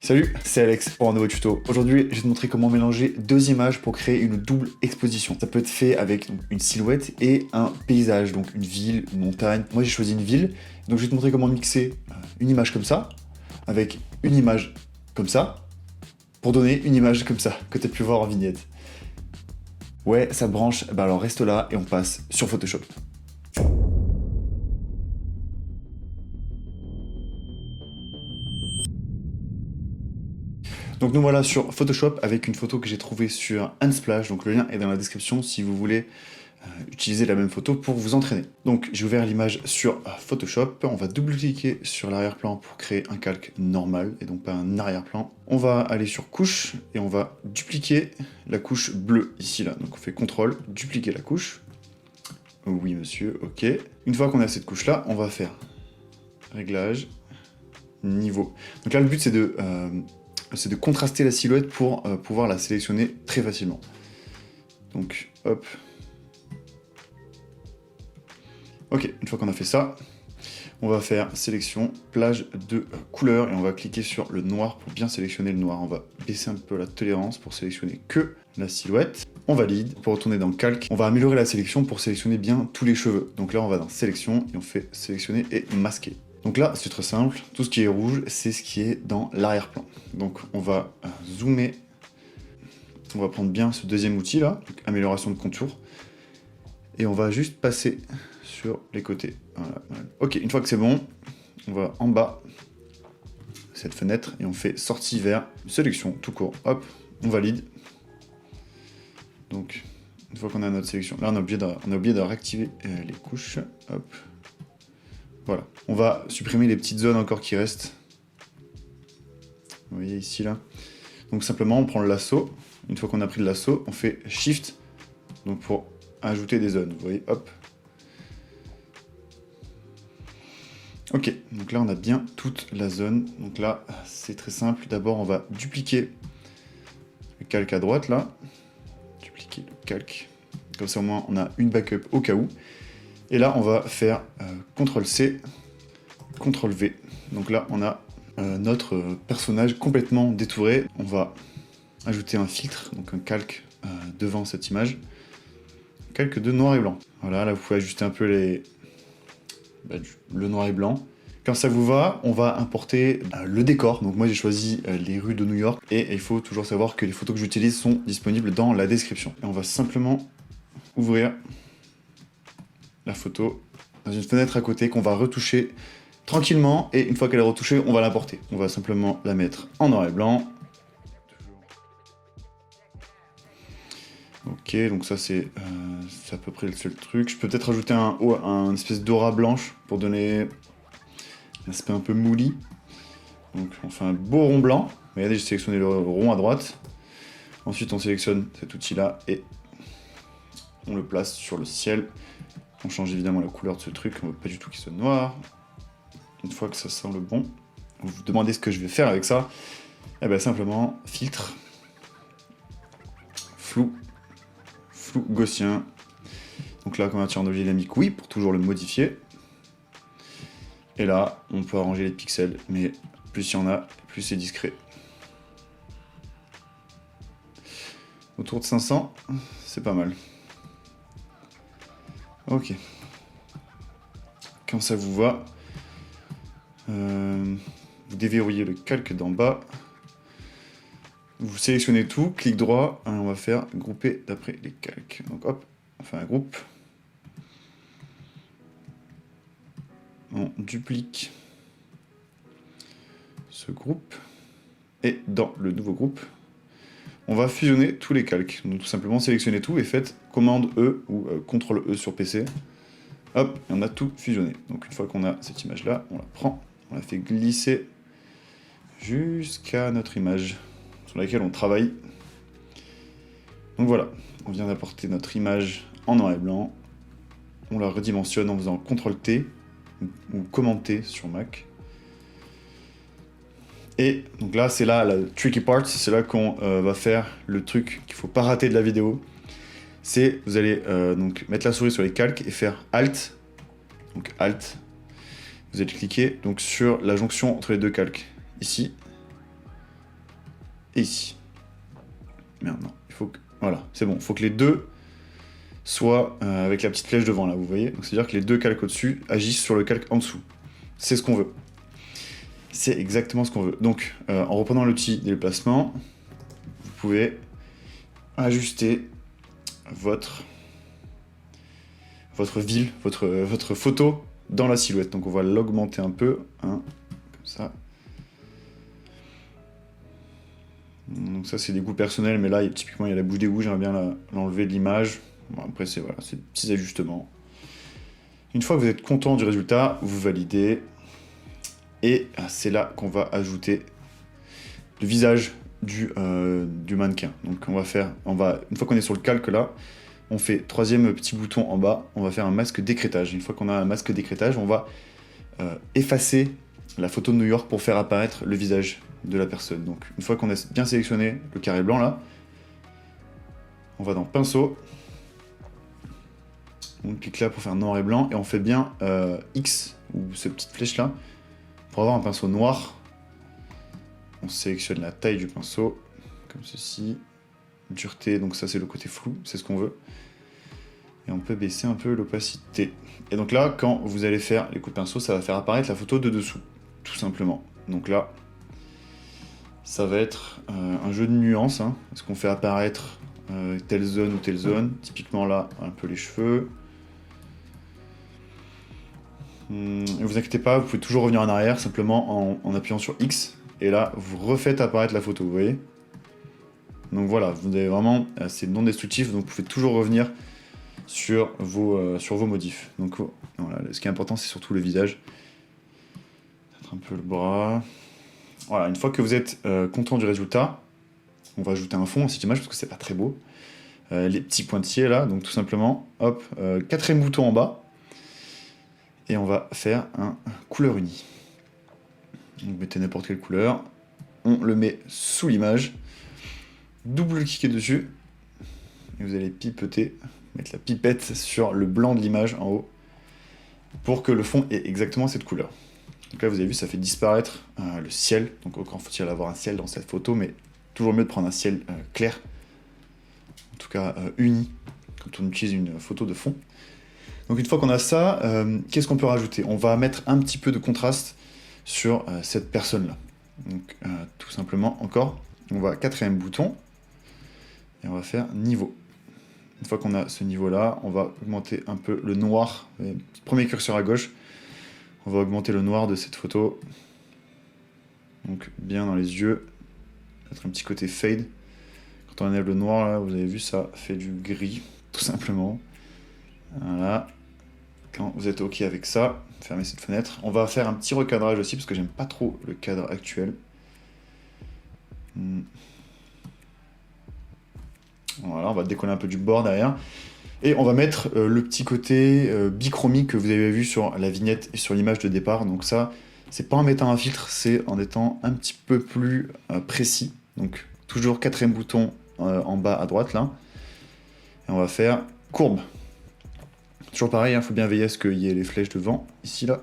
Salut, c'est Alex pour un nouveau tuto. Aujourd'hui, je vais te montrer comment mélanger deux images pour créer une double exposition. Ça peut être fait avec une silhouette et un paysage, donc une ville, une montagne. Moi, j'ai choisi une ville, donc je vais te montrer comment mixer une image comme ça, avec une image comme ça, pour donner une image comme ça, que tu as pu voir en vignette. Ouais, ça branche, bah alors reste là et on passe sur Photoshop. Donc nous voilà sur Photoshop avec une photo que j'ai trouvée sur Unsplash, donc le lien est dans la description si vous voulez utiliser la même photo pour vous entraîner. Donc j'ai ouvert l'image sur Photoshop, on va double-cliquer sur l'arrière-plan pour créer un calque normal et donc pas un arrière-plan. On va aller sur couche et on va dupliquer la couche bleue ici là. Donc on fait CTRL, dupliquer la couche. Oui monsieur, ok. Une fois qu'on a cette couche là, on va faire réglage, niveau. Donc là le but c'est de contraster la silhouette pour pouvoir la sélectionner très facilement. Donc, hop. Ok, une fois qu'on a fait ça, on va faire sélection, plage de couleurs, et on va cliquer sur le noir pour bien sélectionner le noir. On va baisser un peu la tolérance pour sélectionner que la silhouette. On valide. Pour retourner dans calque, on va améliorer la sélection pour sélectionner bien tous les cheveux. Donc là, on va dans sélection, et on fait sélectionner et masquer. Donc là, c'est très simple, tout ce qui est rouge, c'est ce qui est dans l'arrière-plan. Donc on va zoomer, on va prendre bien ce deuxième outil là, donc amélioration de contour, et on va juste passer sur les côtés. Voilà. Ok, une fois que c'est bon, on va en bas, cette fenêtre, et on fait sortie vers sélection, tout court, hop, on valide. Donc, une fois qu'on a notre sélection, là on a oublié de réactiver les couches, hop. Voilà, on va supprimer les petites zones encore qui restent. Vous voyez ici, là. Donc simplement, on prend le lasso. Une fois qu'on a pris le lasso, on fait Shift, donc pour ajouter des zones. Vous voyez, hop. Ok, donc là, on a bien toute la zone. Donc là, c'est très simple. D'abord, on va dupliquer le calque à droite, là. Dupliquer le calque. Comme ça, au moins, on a une backup au cas où. Et là, on va faire CTRL-C, CTRL-V. Donc là, on a notre personnage complètement détouré. On va ajouter un filtre, donc un calque devant cette image. Calque de noir et blanc. Voilà, là, vous pouvez ajuster un peu le noir et blanc. Quand ça vous va, on va importer le décor. Donc moi, j'ai choisi les rues de New York. Et il faut toujours savoir que les photos que j'utilise sont disponibles dans la description. Et on va simplement ouvrir la photo dans une fenêtre à côté qu'on va retoucher tranquillement, et une fois qu'elle est retouchée, on va l'importer. On va simplement la mettre en noir et blanc. Ok, donc ça c'est à peu près le seul truc. Je peux peut-être rajouter un espèce d'aura blanche pour donner un aspect un peu mouli. Donc on fait un beau rond blanc. Regardez, j'ai sélectionné le rond à droite. Ensuite on sélectionne cet outil-là et on le place sur le ciel. On change évidemment la couleur de ce truc, on veut pas du tout qu'il soit noir. Une fois que ça sent le bon, vous vous demandez ce que je vais faire avec ça. Et bien simplement, filtre, flou gaussien. Donc là, convertir en objet dynamique, oui, pour toujours le modifier. Et là, on peut arranger les pixels, mais plus il y en a, plus c'est discret. Autour de 500, c'est pas mal. Ok. Quand ça vous va, vous déverrouillez le calque d'en bas. Vous sélectionnez tout, clic droit, et on va faire grouper d'après les calques. Donc hop, on fait un groupe. On duplique ce groupe. Et dans le nouveau groupe, on va fusionner tous les calques. Donc tout simplement sélectionnez tout et faites commande E ou CTRL E sur PC. Hop, et on a tout fusionné. Donc une fois qu'on a cette image-là, on la prend, on la fait glisser jusqu'à notre image sur laquelle on travaille. Donc voilà, on vient d'apporter notre image en noir et blanc. On la redimensionne en faisant CTRL-T ou Command-T sur Mac. Et donc là, c'est là la tricky part, c'est là qu'on va faire le truc qu'il ne faut pas rater de la vidéo. C'est, vous allez donc mettre la souris sur les calques et faire Alt. Donc Alt. Vous allez cliquer donc sur la jonction entre les deux calques. Ici. et ici. Merde, non, il faut que... Voilà, c'est bon, il faut que les deux soient avec la petite flèche devant, là, vous voyez. Donc c'est-à-dire que les deux calques au-dessus agissent sur le calque en dessous. C'est ce qu'on veut. C'est exactement ce qu'on veut. Donc, en reprenant l'outil des déplacements, vous pouvez ajuster votre ville, votre photo dans la silhouette. Donc on va l'augmenter un peu, hein, comme ça. Donc ça c'est des goûts personnels, mais là typiquement il y a la bouche d'égout, j'aimerais bien l'enlever de l'image. Bon, après c'est voilà, des petits ajustements. Une fois que vous êtes content du résultat, vous validez. Et c'est là qu'on va ajouter le visage du mannequin. Donc une fois qu'on est sur le calque là, on fait troisième petit bouton en bas, on va faire un masque d'écrêtage. Une fois qu'on a un masque d'écrêtage, on va effacer la photo de New York pour faire apparaître le visage de la personne. Donc une fois qu'on a bien sélectionné le carré blanc là, on va dans pinceau, on clique là pour faire noir et blanc, et on fait bien X, ou cette petite flèche là, pour avoir un pinceau noir. On sélectionne la taille du pinceau, comme ceci. Dureté, donc ça c'est le côté flou, c'est ce qu'on veut. Et on peut baisser un peu l'opacité. Et donc là, quand vous allez faire les coups de pinceau, ça va faire apparaître la photo de dessous, tout simplement. Donc là, ça va être un jeu de nuances. Hein. Est-ce qu'on fait apparaître telle zone ou telle zone? Typiquement là, un peu les cheveux. Ne vous inquiétez pas, vous pouvez toujours revenir en arrière, simplement en appuyant sur X. Et là, vous refaites apparaître la photo, vous voyez? Donc voilà, vous avez vraiment, c'est non destructif, donc vous pouvez toujours revenir sur vos modifs. Donc voilà, ce qui est important, c'est surtout le visage. Peut-être un peu le bras. Voilà, une fois que vous êtes content du résultat, on va ajouter un fond à cette image parce que c'est pas très beau. Les petits pointillés là, donc tout simplement, hop, quatrième bouton en bas, et on va faire un couleur unie. Donc mettez n'importe quelle couleur, on le met sous l'image. Double-cliquez dessus, et vous allez pipeter, mettre la pipette sur le blanc de l'image en haut, pour que le fond ait exactement cette couleur. Donc là, vous avez vu, ça fait disparaître le ciel. Donc encore faut-il avoir un ciel dans cette photo, mais toujours mieux de prendre un ciel clair, en tout cas uni, quand on utilise une photo de fond. Donc une fois qu'on a ça, qu'est-ce qu'on peut rajouter? On va mettre un petit peu de contraste sur cette personne-là. Donc tout simplement, encore, on va quatrième bouton, et on va faire niveau. Une fois qu'on a ce niveau-là, on va augmenter un peu le noir. Premier curseur à gauche, on va augmenter le noir de cette photo. Donc bien dans les yeux, mettre un petit côté fade. Quand on enlève le noir, là, vous avez vu, ça fait du gris, tout simplement. Voilà. Quand vous êtes OK avec ça, fermez cette fenêtre. On va faire un petit recadrage aussi, parce que j'aime pas trop le cadre actuel. Voilà, on va décoller un peu du bord derrière. Et on va mettre le petit côté bichromie que vous avez vu sur la vignette et sur l'image de départ. Donc ça, c'est pas en mettant un filtre, c'est en étant un petit peu plus précis. Donc toujours quatrième bouton en bas à droite là. Et on va faire courbe. Toujours pareil, il faut bien veiller à ce qu'il y ait les flèches devant, ici là.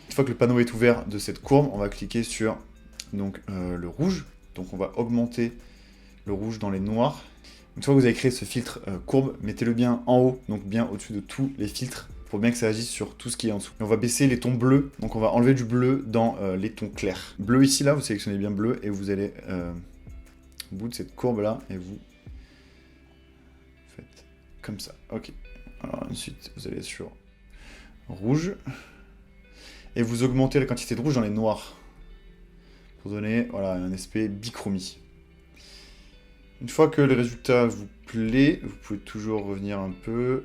Une fois que le panneau est ouvert de cette courbe, on va cliquer sur donc, le rouge. Donc on va augmenter le rouge dans les noirs. Une fois que vous avez créé ce filtre courbe, mettez-le bien en haut, donc bien au-dessus de tous les filtres, pour bien que ça agisse sur tout ce qui est en dessous. Et on va baisser les tons bleus, donc on va enlever du bleu dans les tons clairs. Bleu ici, là, vous sélectionnez bien bleu, et vous allez au bout de cette courbe-là, et vous faites comme ça. Ok. Alors ensuite, vous allez sur rouge, et vous augmentez la quantité de rouge dans les noirs, pour donner voilà, un aspect bichromie. Une fois que le résultat vous plaît, vous pouvez toujours revenir un peu.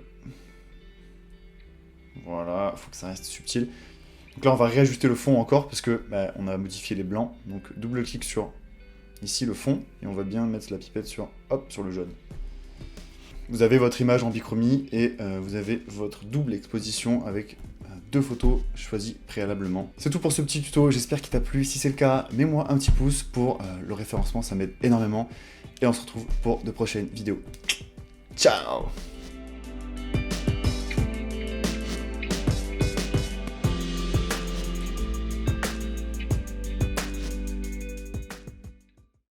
Voilà, il faut que ça reste subtil. Donc là, on va réajuster le fond encore, parce que on a modifié les blancs. Donc double-clic sur ici le fond, et on va bien mettre la pipette sur, hop, sur le jaune. Vous avez votre image en bichromie, et vous avez votre double exposition avec deux photos choisies préalablement. C'est tout pour ce petit tuto, j'espère qu'il t'a plu. Si c'est le cas, mets-moi un petit pouce pour le référencement, ça m'aide énormément. Et on se retrouve pour de prochaines vidéos. Ciao!